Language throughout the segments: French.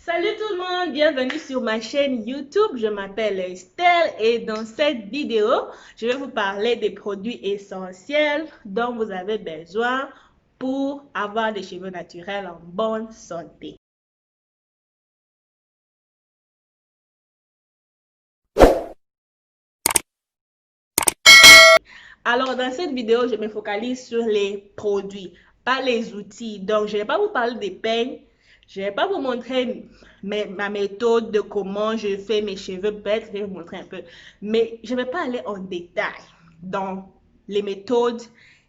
Salut tout le monde, bienvenue sur ma chaîne YouTube. Je m'appelle Estelle et dans cette vidéo, je vais vous parler des produits essentiels dont vous avez besoin pour avoir des cheveux naturels en bonne santé. Alors, dans cette vidéo, je me focalise sur les produits, pas les outils. Donc, je ne vais pas vous parler des peignes. Je ne vais pas vous montrer ma méthode de comment je fais mes cheveux. Peut-être je vais vous montrer un peu. Mais je ne vais pas aller en détail dans les méthodes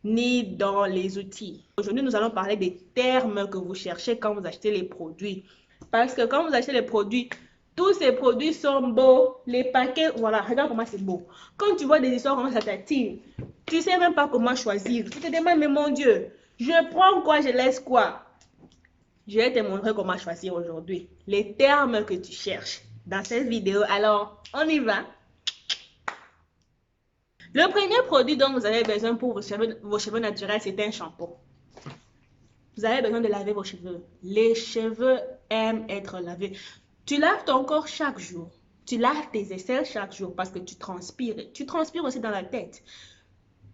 ni dans les outils. Aujourd'hui, nous allons parler des termes que vous cherchez quand vous achetez les produits. Parce que quand vous achetez les produits, tous ces produits sont beaux. Les paquets, voilà, regarde comment c'est beau. Quand tu vois des histoires, comment ça t'attire. Tu ne sais même pas comment choisir. Tu te demandes, mais mon Dieu, je prends quoi, je laisse quoi? Je vais te montrer comment choisir aujourd'hui. Les termes que tu cherches dans cette vidéo. Alors, on y va. Le premier produit dont vous avez besoin pour vos cheveux naturels, c'est un shampoing. Vous avez besoin de laver vos cheveux. Les cheveux aiment être lavés. Tu laves ton corps chaque jour. Tu laves tes aisselles chaque jour parce que tu transpires. Tu transpires aussi dans la tête.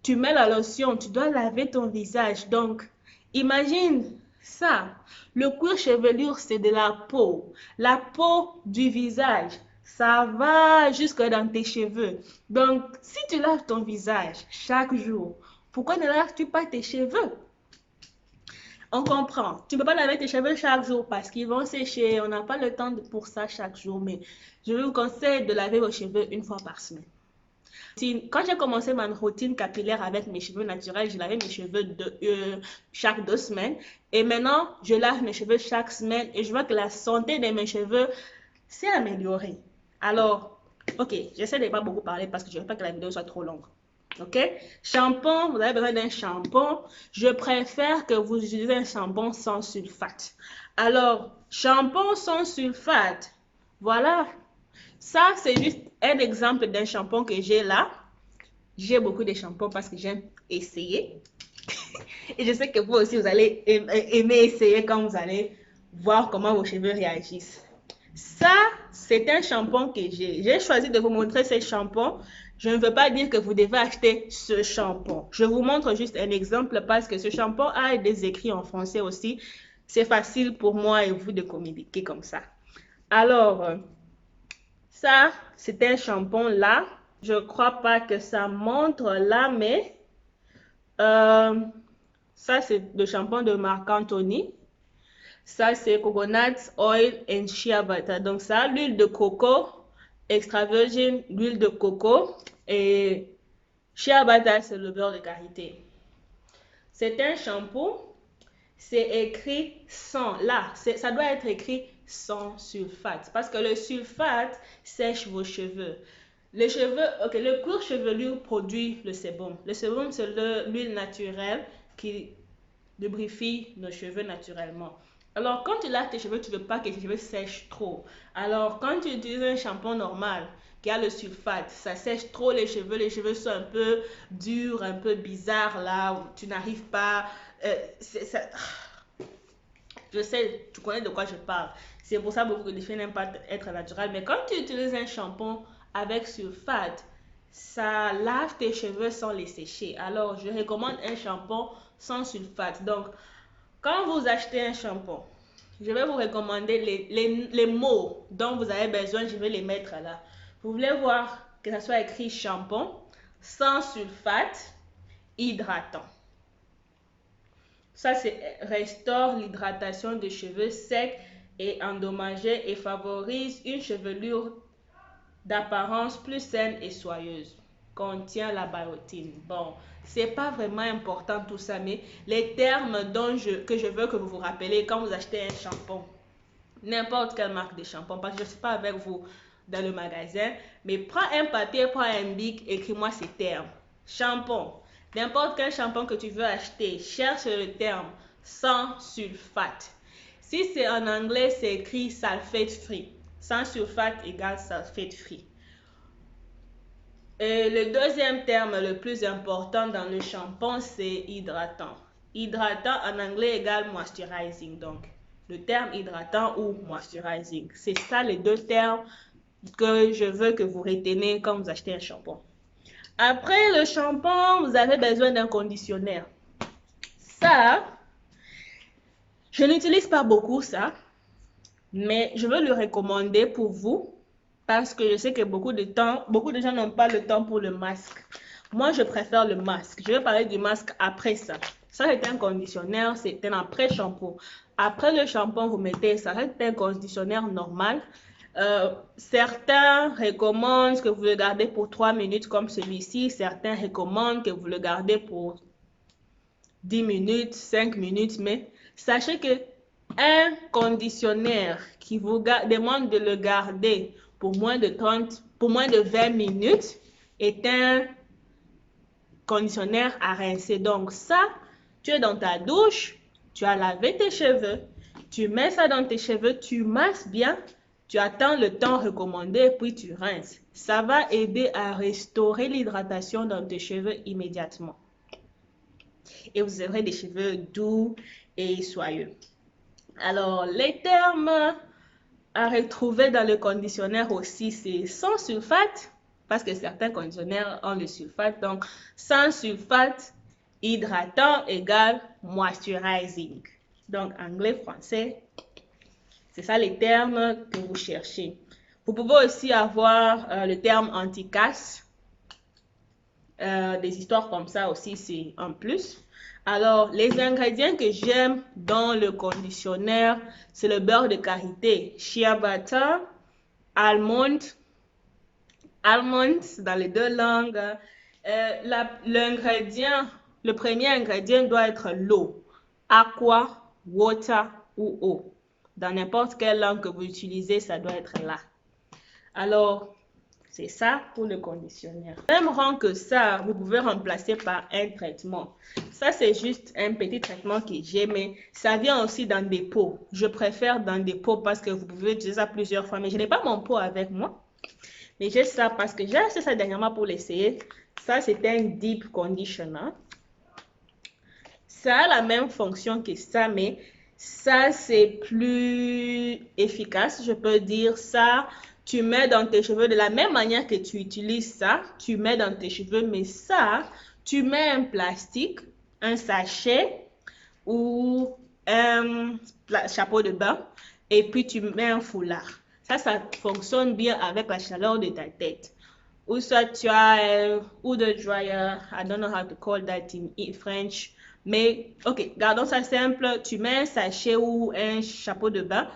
Tu mets la lotion, tu dois laver ton visage. Donc, imagine ça. Le cuir chevelure, c'est de la peau. La peau du visage, ça va jusque dans tes cheveux. Donc, si tu laves ton visage chaque jour, pourquoi ne laves-tu pas tes cheveux? On comprend. Tu ne peux pas laver tes cheveux chaque jour parce qu'ils vont sécher. On n'a pas le temps pour ça chaque jour. Mais je vous conseille de laver vos cheveux une fois par semaine. Quand j'ai commencé ma routine capillaire avec mes cheveux naturels, je lavais mes cheveux chaque 2 semaines. Et maintenant, je lave mes cheveux chaque semaine et je vois que la santé de mes cheveux s'est améliorée. Alors, ok, j'essaie de ne pas beaucoup parler parce que je ne veux pas que la vidéo soit trop longue. Ok? Shampoing, vous avez besoin d'un shampoing. Je préfère que vous utilisez un shampoing sans sulfate. Alors, shampoing sans sulfate. Voilà. Ça, c'est juste un exemple d'un shampoing que j'ai là. J'ai beaucoup de shampoings parce que j'aime essayer. Et je sais que vous aussi, vous allez aimer essayer quand vous allez voir comment vos cheveux réagissent. Ça, c'est un shampoing que j'ai. J'ai choisi de vous montrer ce shampoing. Je ne veux pas dire que vous devez acheter ce shampoing. Je vous montre juste un exemple parce que ce shampoing a des écrits en français aussi. C'est facile pour moi et vous de communiquer comme ça. Alors, ça, c'est un shampoing là. Je ne crois pas que ça montre là, mais ça, c'est le shampoing de Marc Anthony. Ça, c'est Coconut Oil and Shea Butter. Donc, ça, l'huile de coco, extra virgin, l'huile de coco et Shea Butter, c'est le beurre de karité. C'est un shampoing. C'est écrit sans. Là, ça doit être écrit sans sulfate. Parce que le sulfate sèche vos cheveux. Les cheveux, ok, le cuir chevelu produit le sébum. Le sébum, c'est l'huile naturelle qui lubrifie nos cheveux naturellement. Alors, quand tu laves tes cheveux, tu ne veux pas que tes cheveux sèchent trop. Alors, quand tu utilises un shampoing normal qui a le sulfate, ça sèche trop les cheveux sont un peu durs, un peu bizarres là, où tu n'arrives pas. Ça... Je sais, tu connais de quoi je parle. C'est pour ça beaucoup de filles n'aiment pas être naturel. Mais quand tu utilises un shampoing avec sulfate, ça lave tes cheveux sans les sécher. Alors, je recommande un shampoing sans sulfate. Donc, quand vous achetez un shampoing, je vais vous recommander les mots dont vous avez besoin. Je vais les mettre là. Vous voulez voir que ça soit écrit shampoing sans sulfate, hydratant. Ça, c'est restaure l'hydratation des cheveux secs et endommagés et favorise une chevelure d'apparence plus saine et soyeuse. Contient la biotine. Bon, c'est pas vraiment important tout ça, mais les termes que je veux que vous vous rappelez quand vous achetez un shampoing, n'importe quelle marque de shampoing, parce que je ne suis pas avec vous dans le magasin, mais prends un papier, prends un bic, écris-moi ces termes. Shampoing. N'importe quel shampoing que tu veux acheter, cherche le terme sans sulfate. Si c'est en anglais, c'est écrit sulfate free. Sans sulfate égale sulfate free. Et le deuxième terme le plus important dans le shampoing, c'est hydratant. Hydratant en anglais égale moisturizing. Donc, le terme hydratant ou moisturizing. C'est ça les deux termes que je veux que vous retenez quand vous achetez un shampoing. Après le shampoing, vous avez besoin d'un conditionnaire. Ça, je n'utilise pas beaucoup ça, mais je veux le recommander pour vous parce que je sais que beaucoup de gens n'ont pas le temps pour le masque. Moi, je préfère le masque. Je vais parler du masque après ça. Ça, c'est un conditionnaire, c'est un après-shampoing. Après le shampoing, vous mettez ça. C'est un conditionnaire normal. Certains recommandent que vous le gardez pour 3 minutes comme celui-ci. Certains recommandent que vous le gardez pour 10 minutes, 5 minutes. Mais sachez que un conditionnaire qui vous demande de le garder pour moins de 20 minutes est un conditionnaire à rincer. Donc ça, tu es dans ta douche, tu as lavé tes cheveux, tu mets ça dans tes cheveux, tu masses bien, tu attends le temps recommandé, puis tu rinces. Ça va aider à restaurer l'hydratation dans tes cheveux immédiatement. Et vous aurez des cheveux doux et soyeux. Alors, les termes à retrouver dans le conditionnaire aussi, c'est sans sulfate, parce que certains conditionnaires ont le sulfate. Donc, sans sulfate, hydratant égale moisturizing. Donc, anglais, français, c'est ça les termes que vous cherchez. Vous pouvez aussi avoir le terme anti-casse. Des histoires comme ça aussi, c'est un plus. Alors, les ingrédients que j'aime dans le conditionnaire, c'est le beurre de karité, shea butter, almond dans les deux langues. Le premier ingrédient doit être l'eau, aqua, water ou eau. Dans n'importe quelle langue que vous utilisez, ça doit être là. Alors, c'est ça pour le conditionnaire. Même rang que ça, vous pouvez remplacer par un traitement. Ça, c'est juste un petit traitement que j'ai, mais ça vient aussi dans des pots. Je préfère dans des pots parce que vous pouvez utiliser ça plusieurs fois, mais je n'ai pas mon pot avec moi. Mais j'ai ça parce que j'ai acheté ça dernièrement pour l'essayer. Ça, c'est un deep conditioner. Ça a la même fonction que ça, mais ça, c'est plus efficace, je peux dire ça. Tu mets dans tes cheveux de la même manière que tu utilises ça, tu mets dans tes cheveux, mais ça, tu mets un plastique, un sachet ou un chapeau de bain et puis tu mets un foulard. Ça fonctionne bien avec la chaleur de ta tête. Ou soit tu as ou de dryer, I don't know how to call that in French. Mais, ok, gardons ça simple. Tu mets un sachet ou un chapeau de bain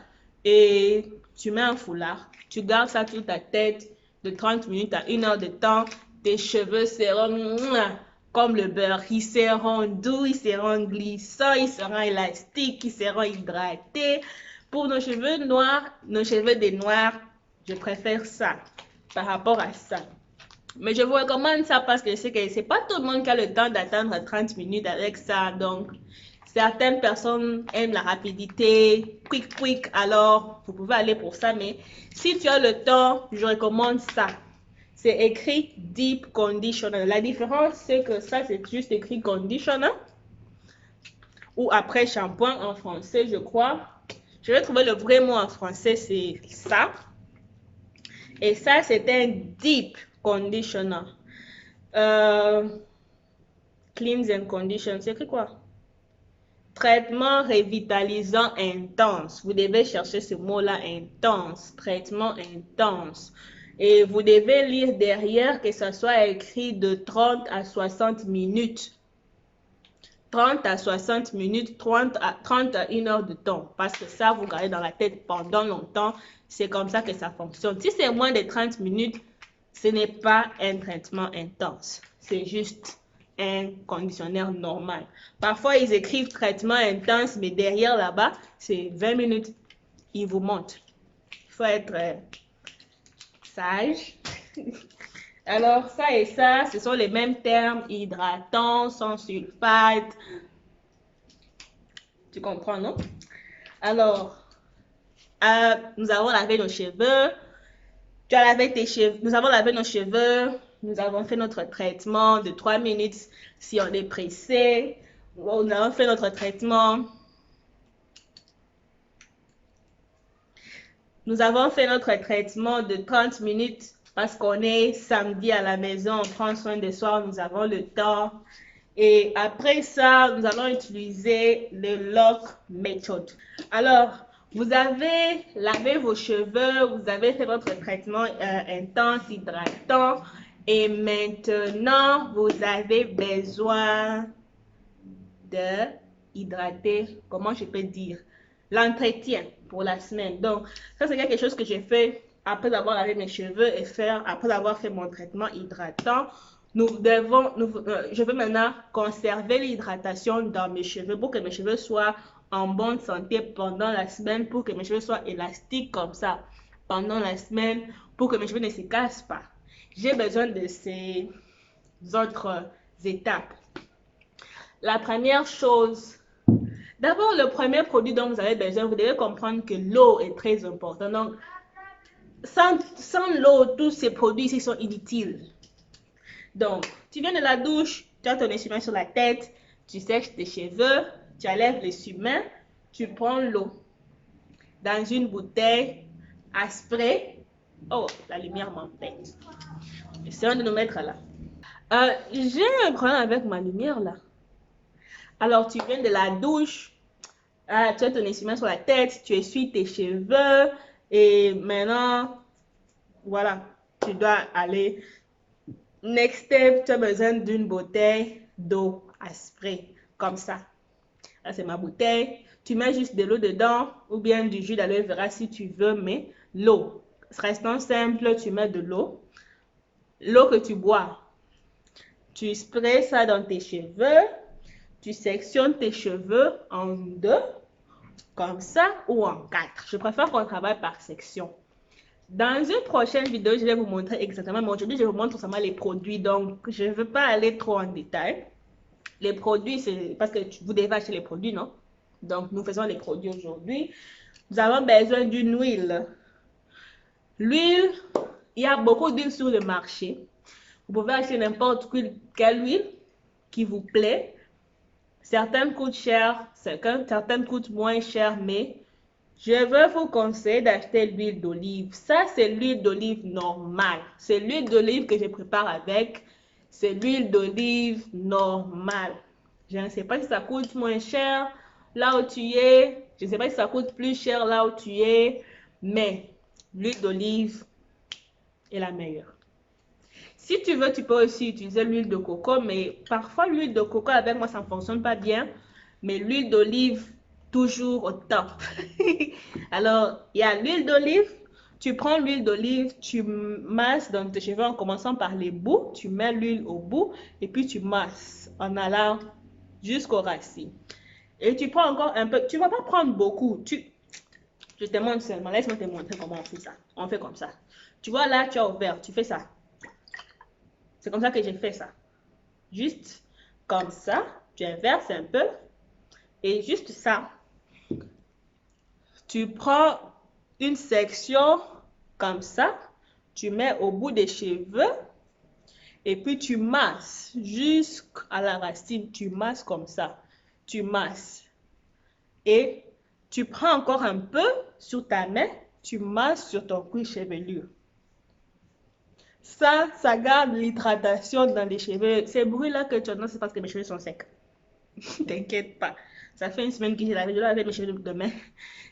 et tu mets un foulard. Tu gardes ça sur ta tête de 30 minutes à 1 heure de temps. Tes cheveux seront comme le beurre. Ils seront doux, ils seront glissants, ils seront élastiques, ils seront hydratés. Pour nos cheveux noirs, nos cheveux des noirs, je préfère ça par rapport à ça. Mais je vous recommande ça parce que je sais que c'est pas tout le monde qui a le temps d'attendre 30 minutes avec ça. Donc, certaines personnes aiment la rapidité, quick, alors vous pouvez aller pour ça. Mais si tu as le temps, je recommande ça. C'est écrit Deep Conditioner. La différence, c'est que ça, c'est juste écrit Conditioner. Ou après shampoing en français, je crois. Je vais trouver le vrai mot en français, c'est ça. Et ça, c'est un Deep Conditioner. Cleans and Condition, c'est écrit quoi? Traitement revitalisant intense. Vous devez chercher ce mot-là, intense. Traitement intense. Et vous devez lire derrière que ça soit écrit de 30 à 60 minutes. 30 à 60 minutes, 30 à 1 heure de temps. Parce que ça, vous gardez dans la tête pendant longtemps. C'est comme ça que ça fonctionne. Si c'est moins de 30 minutes, ce n'est pas un traitement intense. C'est juste un conditionnaire normal. Parfois, ils écrivent traitement intense, mais derrière là-bas, c'est 20 minutes. Ils vous montrent. Il faut être sage. Alors, ça et ça, ce sont les mêmes termes, hydratants, sans sulfate. Tu comprends, non? Alors, nous avons lavé nos cheveux. Tu as lavé tes cheveux. Nous avons lavé nos cheveux. Nous avons fait notre traitement de 3 minutes si on est pressé. Nous avons fait notre traitement Nous avons fait notre traitement de 30 minutes parce qu'on est samedi à la maison, on prend soin des soirs, nous avons le temps. Et après ça, nous allons utiliser le lock method. Alors, vous avez lavé vos cheveux, vous avez fait votre traitement intense, hydratant. Et maintenant, vous avez besoin de hydrater, comment je peux dire, l'entretien pour la semaine. Donc, ça, c'est quelque chose que j'ai fait après avoir lavé mes cheveux et après avoir fait mon traitement hydratant. Je veux maintenant conserver l'hydratation dans mes cheveux pour que mes cheveux soient en bonne santé pendant la semaine, pour que mes cheveux soient élastiques comme ça pendant la semaine, pour que mes cheveux ne se cassent pas. J'ai besoin de ces autres étapes. La première chose, d'abord le premier produit dont vous avez besoin, vous devez comprendre que l'eau est très importante. Donc, sans l'eau, tous ces produits ici sont inutiles. Donc, tu viens de la douche, tu as ton essuie-main sur la tête, tu sèches tes cheveux, tu enlèves l'essuie-main, tu prends l'eau dans une bouteille à spray. Oh, la lumière m'empêche. Essayons de nous mettre là. J'ai un problème avec ma lumière là. Alors, tu viens de la douche, tu as ton essuie-main sur la tête, tu essuies tes cheveux et maintenant, voilà, tu dois aller. Next step, tu as besoin d'une bouteille d'eau à spray, comme ça. Là, c'est ma bouteille. Tu mets juste de l'eau dedans ou bien du jus d'aloe vera si tu veux, mais l'eau. Restant simple, tu mets de l'eau. L'eau que tu bois. Tu sprays ça dans tes cheveux. Tu sectionnes tes cheveux en 2, comme ça, ou en 4. Je préfère qu'on travaille par section. Dans une prochaine vidéo, je vais vous montrer exactement, mais aujourd'hui, je vous montre seulement les produits, donc je ne veux pas aller trop en détail. Les produits, c'est parce que vous devez acheter les produits, non? Donc, nous faisons les produits aujourd'hui. Nous avons besoin d'une huile. L'huile, il y a beaucoup d'huile sur le marché. Vous pouvez acheter n'importe quelle huile qui vous plaît. Certaines coûtent cher, certaines coûtent moins cher, mais je veux vous conseiller d'acheter l'huile d'olive. Ça, c'est l'huile d'olive normale. C'est l'huile d'olive que je prépare avec. C'est l'huile d'olive normale. Je ne sais pas si ça coûte moins cher là où tu es. Je ne sais pas si ça coûte plus cher là où tu es. Mais l'huile d'olive est la meilleure. Si tu veux, tu peux aussi utiliser l'huile de coco. Mais parfois, l'huile de coco avec moi, ça ne fonctionne pas bien. Mais l'huile d'olive, toujours au top. Alors, il y a l'huile d'olive. Tu prends l'huile d'olive, tu masses dans tes cheveux en commençant par les bouts. Tu mets l'huile au bout et puis tu masses en allant jusqu'aux racines. Et tu prends encore un peu. Tu ne vas pas prendre beaucoup. Je te montre seulement. Laisse-moi te montrer comment on fait ça. On fait comme ça. Tu vois là, tu as ouvert. Tu fais ça. C'est comme ça que j'ai fait ça. Juste comme ça. Tu inverses un peu. Et juste ça. Tu prends une section comme ça, tu mets au bout des cheveux et puis tu masses jusqu'à la racine. Tu masses comme ça. Tu masses. Et tu prends encore un peu sur ta main, tu masses sur ton cuir chevelu. Ça garde l'hydratation dans les cheveux. Ces bruits-là que tu entends, c'est parce que mes cheveux sont secs. T'inquiète pas. Ça fait une semaine que j'ai lavé, je dois laver mes cheveux demain.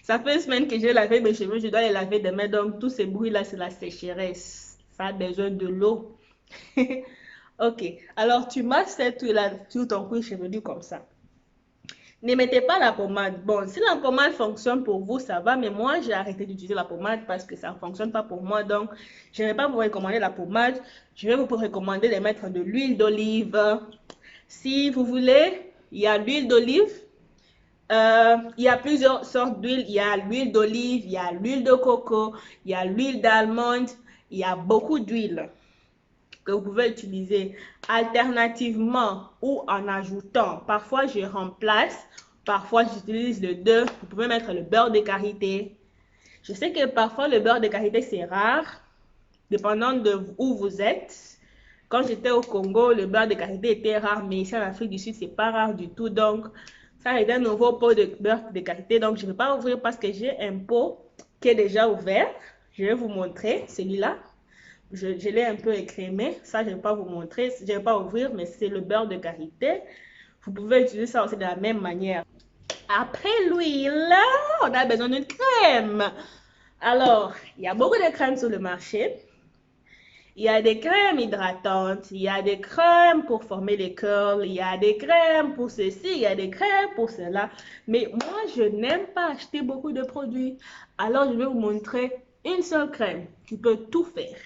Ça fait une semaine que j'ai lavé mes cheveux, je dois les laver demain. Donc, tous ces bruits-là, c'est la sécheresse. Ça a besoin de l'eau. Ok. Alors, tu masses cette huile-là sur ton cuir chevelu comme ça. Ne mettez pas la pommade. Bon, si la pommade fonctionne pour vous, ça va. Mais moi, j'ai arrêté d'utiliser la pommade parce que ça ne fonctionne pas pour moi. Donc, je ne vais pas vous recommander la pommade. Je vais vous recommander de mettre de l'huile d'olive. Si vous voulez, il y a l'huile d'olive. Il y a plusieurs sortes d'huile. Il y a l'huile d'olive, il y a l'huile de coco, il y a l'huile d'almande. Il y a beaucoup d'huile que vous pouvez utiliser alternativement ou en ajoutant. Parfois, je remplace. Parfois, j'utilise le deux. Vous pouvez mettre le beurre de karité. Je sais que parfois, le beurre de karité, c'est rare, dépendant de où vous êtes. Quand j'étais au Congo, le beurre de karité était rare, mais ici en Afrique du Sud, c'est pas rare du tout. Donc, ça est un nouveau pot de beurre de karité. Donc, je ne vais pas ouvrir parce que j'ai un pot qui est déjà ouvert. Je vais vous montrer celui-là. Je l'ai un peu écrémé. Ça, je ne vais pas vous montrer. Je ne vais pas ouvrir, mais c'est le beurre de karité. Vous pouvez utiliser ça aussi de la même manière. Après l'huile, on a besoin d'une crème. Alors, il y a beaucoup de crèmes sur le marché. Il y a des crèmes hydratantes, il y a des crèmes pour former les curls, il y a des crèmes pour ceci, il y a des crèmes pour cela. Mais moi, je n'aime pas acheter beaucoup de produits. Alors, je vais vous montrer une seule crème qui peut tout faire.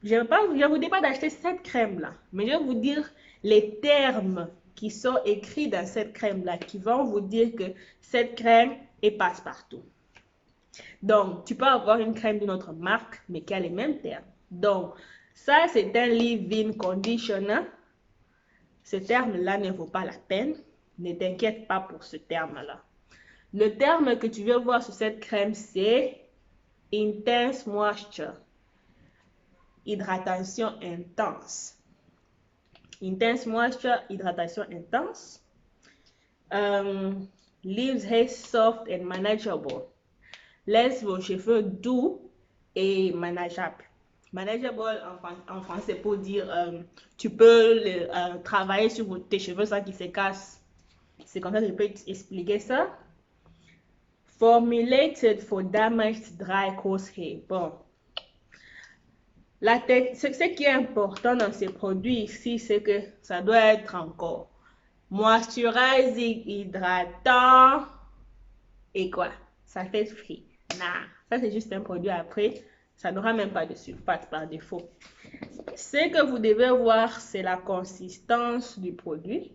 Je ne vous dis pas d'acheter cette crème-là, mais je vais vous dire les termes qui sont écrits dans cette crème-là, qui vont vous dire que cette crème est passe-partout. Donc, tu peux avoir une crème d'une autre marque, mais qui a les mêmes termes. Donc, ça, c'est un leave-in conditioner. Ce terme-là ne vaut pas la peine. Ne t'inquiète pas pour ce terme-là. Le terme que tu veux voir sur cette crème, c'est Intense Moisture. Hydratation intense. Intense Moisture, hydratation intense. Leaves hair soft and manageable. Laisse vos cheveux doux et manageables. Manageable en français pour dire tu peux travailler sur tes cheveux sans qu'ils se cassent. C'est comme ça que je peux expliquer ça. Formulated for damaged dry coarse hair. Bon. Ce qui est important dans ces produits ici, c'est que ça doit être encore moisturising, hydratant et quoi? Ça fait free. Nah, ça c'est juste un produit après. Ça n'aura même pas de sulfate par défaut. Ce que vous devez voir, c'est la consistance du produit.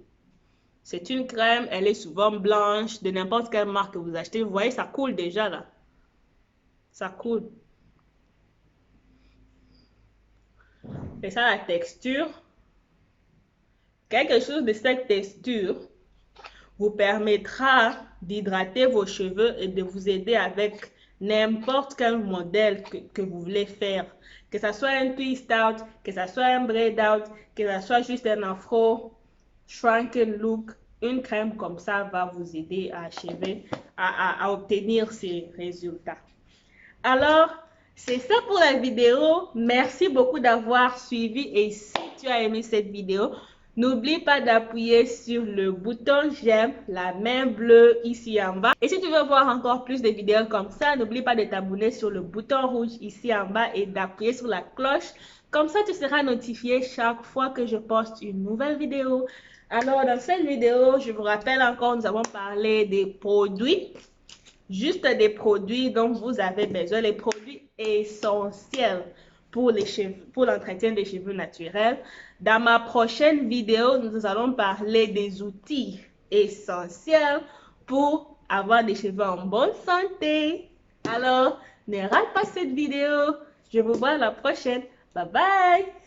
C'est une crème, elle est souvent blanche, de n'importe quelle marque que vous achetez. Vous voyez, ça coule déjà là. Ça coule. C'est ça la texture. Quelque chose de cette texture vous permettra d'hydrater vos cheveux et de vous aider avec n'importe quel modèle que vous voulez faire. Que ce soit un twist out, que ce soit un braid out, que ce soit juste un afro, shrunken look, une crème comme ça va vous aider à achever, à obtenir ces résultats. Alors, c'est ça pour la vidéo. Merci beaucoup d'avoir suivi et si tu as aimé cette vidéo, n'oublie pas d'appuyer sur le bouton j'aime, la main bleue ici en bas. Et si tu veux voir encore plus de vidéos comme ça, n'oublie pas de t'abonner sur le bouton rouge ici en bas et d'appuyer sur la cloche. Comme ça, tu seras notifié chaque fois que je poste une nouvelle vidéo. Alors, dans cette vidéo, je vous rappelle encore, nous avons parlé des produits. Juste des produits dont vous avez besoin, les produits essentiels pour les cheveux, pour l'entretien des cheveux naturels. Dans ma prochaine vidéo, nous allons parler des outils essentiels pour avoir des cheveux en bonne santé. Alors, ne rate pas cette vidéo. Je vous vois à la prochaine. Bye bye!